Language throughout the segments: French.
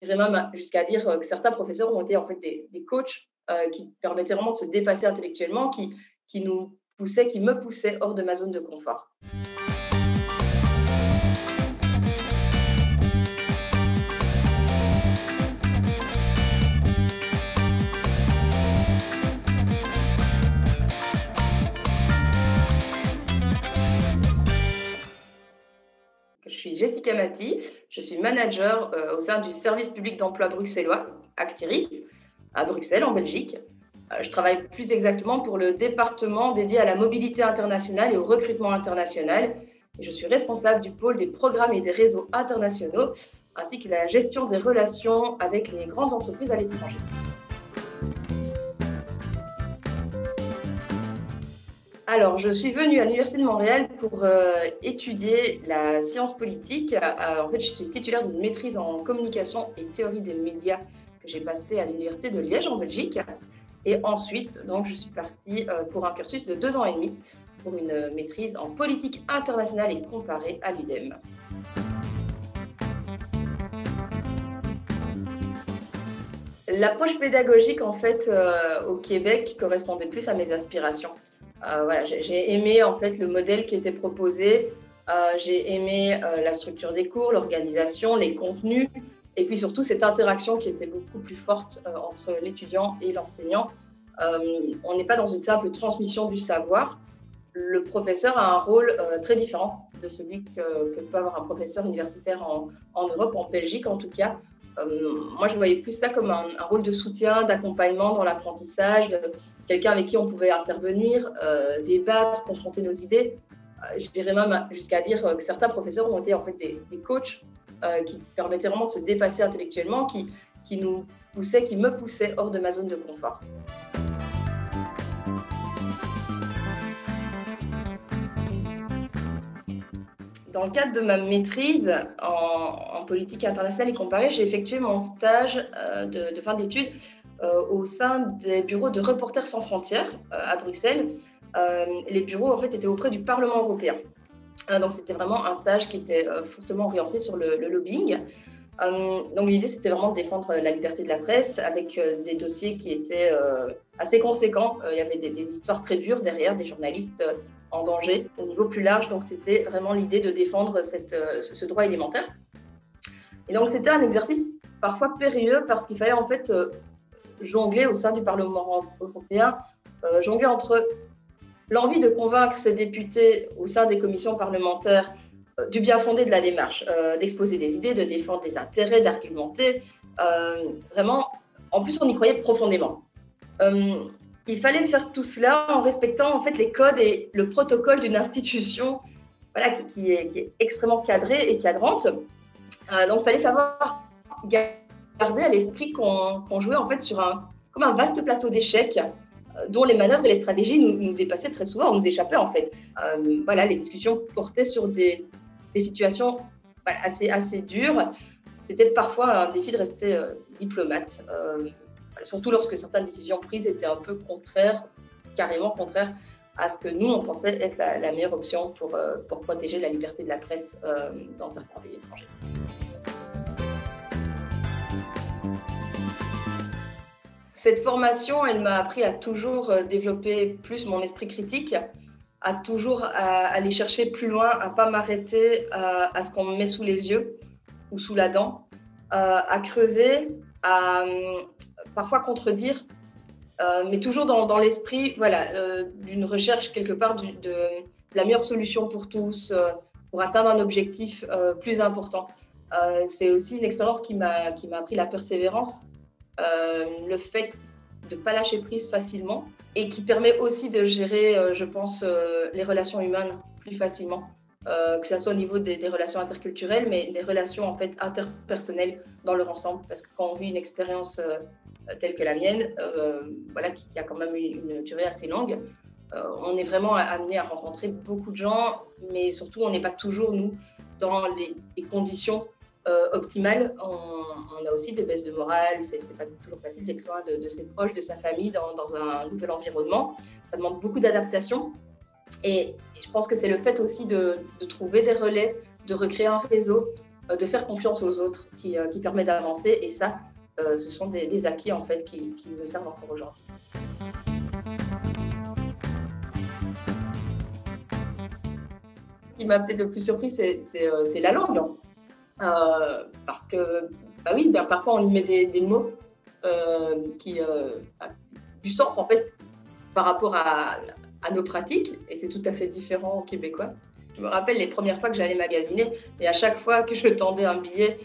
J'irais même jusqu'à dire que certains professeurs ont été en fait des coachs qui permettaient vraiment de se dépasser intellectuellement, qui me poussaient hors de ma zone de confort. Je suis Jessica Mati, je suis manager au sein du service public d'emploi bruxellois, Actiris, à Bruxelles, en Belgique. Je travaille plus exactement pour le département dédié à la mobilité internationale et au recrutement international. Et je suis responsable du pôle des programmes et des réseaux internationaux, ainsi que la gestion des relations avec les grandes entreprises à l'étranger. Alors, je suis venue à l'Université de Montréal pour étudier la science politique. En fait, je suis titulaire d'une maîtrise en communication et théorie des médias que j'ai passée à l'Université de Liège en Belgique. Et ensuite, donc, je suis partie pour un cursus de 2 ans et demi pour une maîtrise en politique internationale et comparée à l'UDEM. L'approche pédagogique, en fait, au Québec correspondait plus à mes aspirations. Voilà, j'ai aimé en fait le modèle qui était proposé. J'ai aimé la structure des cours, l'organisation, les contenus, et puis surtout cette interaction qui était beaucoup plus forte entre l'étudiant et l'enseignant. On n'est pas dans une simple transmission du savoir. Le professeur a un rôle très différent de celui que peut avoir un professeur universitaire en Europe, en Belgique en tout cas. Moi, je voyais plus ça comme un rôle de soutien, d'accompagnement dans l'apprentissage, quelqu'un avec qui on pouvait intervenir, débattre, confronter nos idées. Je dirais même jusqu'à dire que certains professeurs ont été en fait des coachs qui permettaient vraiment de se dépasser intellectuellement, qui me poussaient hors de ma zone de confort. Dans le cadre de ma maîtrise en politique internationale et comparée, j'ai effectué mon stage de fin d'études au sein des bureaux de Reporters sans frontières à Bruxelles. Les bureaux en fait étaient auprès du Parlement européen. Donc c'était vraiment un stage qui était fortement orienté sur le lobbying. Donc l'idée c'était vraiment de défendre la liberté de la presse avec des dossiers qui étaient assez conséquents. Il y avait des histoires très dures derrière, des journalistes en danger au niveau plus large. Donc c'était vraiment l'idée de défendre ce droit élémentaire. Et donc c'était un exercice parfois périlleux parce qu'il fallait en fait jongler au sein du Parlement européen, jongler entre l'envie de convaincre ces députés au sein des commissions parlementaires du bien fondé de la démarche, d'exposer des idées, de défendre des intérêts, d'argumenter. Vraiment, en plus, on y croyait profondément. Il fallait faire tout cela en respectant en fait les codes et le protocole d'une institution, voilà, qui est extrêmement cadrée et cadrante. Donc, il fallait savoir garder à l'esprit qu'on jouait en fait comme un vaste plateau d'échecs dont les manœuvres et les stratégies nous dépassaient très souvent, on nous échappait en fait. Voilà, les discussions portaient sur des situations voilà, assez dures. C'était parfois un défi de rester diplomate, surtout lorsque certaines décisions prises étaient un peu contraires, carrément contraires à ce que nous, on pensait être la meilleure option pour protéger la liberté de la presse dans certains pays étrangers. Cette formation, elle m'a appris à toujours développer plus mon esprit critique, à toujours aller chercher plus loin, à ne pas m'arrêter à ce qu'on me met sous les yeux ou sous la dent, à creuser, à parfois contredire, mais toujours dans l'esprit voilà, d'une recherche quelque part de la meilleure solution pour tous, pour atteindre un objectif plus important. C'est aussi une expérience qui m'a appris la persévérance. Le fait de ne pas lâcher prise facilement et qui permet aussi de gérer, je pense, les relations humaines plus facilement, que ce soit au niveau des relations interculturelles, mais des relations en fait interpersonnelles dans leur ensemble. Parce que quand on vit une expérience telle que la mienne, voilà, qui a quand même une durée assez longue, on est vraiment amené à rencontrer beaucoup de gens, mais surtout on n'est pas toujours, nous, dans les conditions optimale. On a aussi des baisses de morale, c'est pas toujours facile d'être loin de ses proches, de sa famille, dans un nouvel environnement. Ça demande beaucoup d'adaptation. Et je pense que c'est le fait aussi de trouver des relais, de recréer un réseau, de faire confiance aux autres qui permet d'avancer. Et ça, ce sont des acquis en fait qui me servent encore aujourd'hui. Ce qui m'a peut-être le plus surpris, c'est la langue. Parce que, bah oui, ben, parfois on y met des mots qui ont du sens en fait par rapport à nos pratiques, et c'est tout à fait différent au québécois. Je me rappelle les premières fois que j'allais magasiner, et à chaque fois que je tendais un billet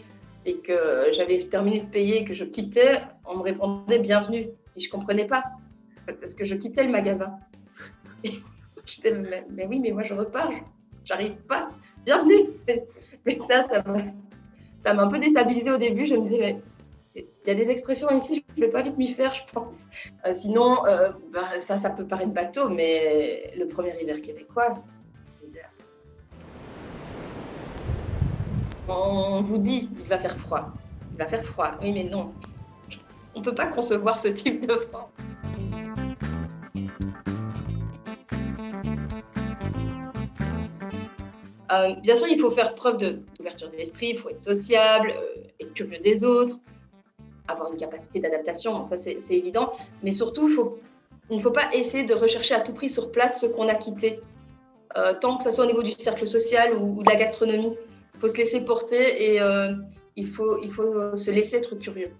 et que j'avais terminé de payer, que je quittais, on me répondait bienvenue. Et je ne comprenais pas, parce que je quittais le magasin. Et j'étais, mais oui, mais moi je repars, j'arrive pas, bienvenue. Mais ça m'a un peu déstabilisée au début, je me disais, mais il y a des expressions ici, je ne vais pas vite m'y faire, je pense. Sinon, bah, ça peut paraître bateau, mais le premier hiver québécois, on vous dit, il va faire froid. Il va faire froid. Oui, mais non. On ne peut pas concevoir ce type de froid. Bien sûr, il faut faire preuve d'ouverture d'esprit, il faut être sociable, être curieux des autres, avoir une capacité d'adaptation, ça c'est évident. Mais surtout, il ne faut pas essayer de rechercher à tout prix sur place ce qu'on a quitté, tant que ce soit au niveau du cercle social ou de la gastronomie. Il faut se laisser porter et il faut se laisser être curieux.